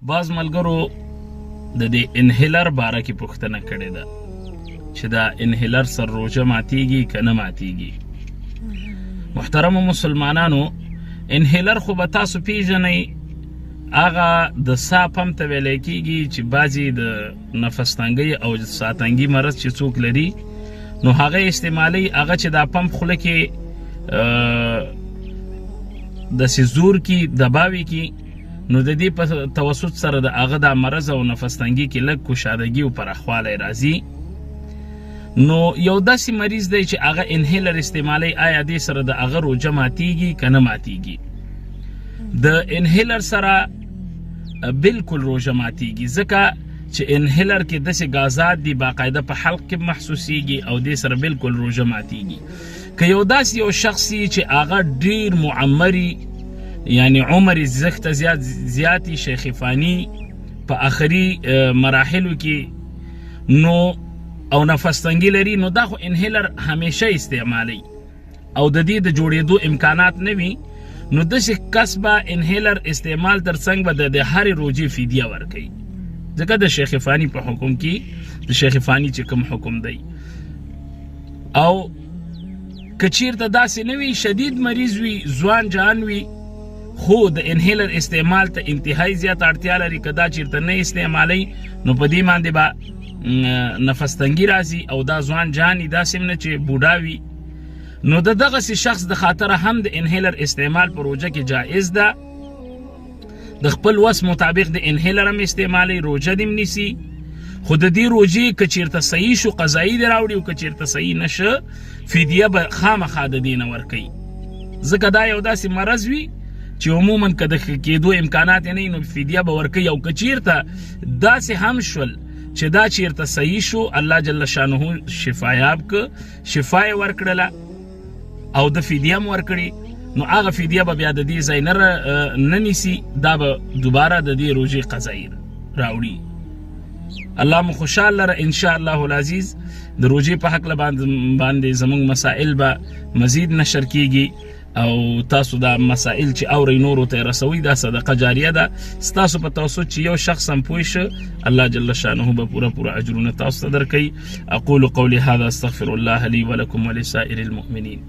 باز ملګرو د دې انهیلر باره کې پوښتنه کړې ده چې دا انهیلر سر روژه ماتیږي که نه ماتیږي. محترمو مسلمانانو، انهیلر خو به تاسو پیژنئ، هغه د ساه پمپ ته ویلی کېږي چې بعضې د نفس تنګۍ او ساه تنګي مرض چې څوک لري نو هغه استعمالي. هغه چې دا پمپ خوله کې داسې زور کې دباوي کې نو د دې په توسط سره د هغه دا مرض او نفس تنګي کې لږ کشادګي او پراخوالی راځي. نو یو داسې مریض دی چې هغه انهیلر استعمالي، آیا دې سره د هغه روژه ماتیږي که نه ماتیږي؟ د انهیلر سره بالکل روژه ماتیږي، ځکه چې انهیلر کې داسې غازات دي باقاعده په حلق کې محسوسیږي او دې سره بالکل روژه ماتیږي. که یو داسې یو شخصي چې هغه ډیر معمري، یعنی عمر زخته زیاتی، شیخ فانی په آخري مراحلو کې نو او نفس تنګي لري، نو دا خو انهیلر همیشه استعمالي او د دې د جوړېدو امکانات نه وي، نو داسې کس به انهیلر استعمال ترڅنګ به د هرې روژې فدیه ورکوي، ځکه د شیخ فانی په حکم کې د شیخ فانی چې کوم حکم دی. او که چیرته داسې نه وي، شدید مریض وي، ځوان جان وي، خو د انهیلر استعمال ته انتهایی زیات اړتیا لري، که دا چیرته نه استعمالي نو په دې باندې به نفس تنګي راځي او دا ځوان جاني، داسې نه چې بوډا وي. نو د دغسې شخص د خاطره هم د انهیلر استعمال په روژه کې جایز ده. د خپل وس مطابق د انهیلر هم استعمالي، روژه دې هم نیسي، خو د دې روژې که چیرته صحیح شو قضایي دې راوړي، او که چیرته صحیح نشه فدیه به خامخا د دې نه ورکوي، ځکه دا یو داسې مرض وي چې عموما که د ښه کېدو امکانات یې نه وي نو فدیه به ورکوي. او که چیرته داسې هم شول چې دا چیرته صحیح شو، الله جل شانه شفایاب که شفا یې ورکړله او د فدیه هم ورکړي، نو هغه فدیه به بیا د دې ځای نه نیسي، دا به دوباره د دې روژې قضایي راوړي. الله مو خوشحال لره انشاءالله العزیز. د روژې په هکله باندې زموږ مسائل به مزید نشر کیږي او تاسو دا مسائل چې اورئ نورو ته رسوي، دا صدقه جاریه ده. ستاسو په توسط چې یو شخص هم پوه شه، الله جل شانه به پوره اجرونه تاسو ته درکوي. اقول قولي هذا استغفر الله لي ولكم ولسائر المؤمنين.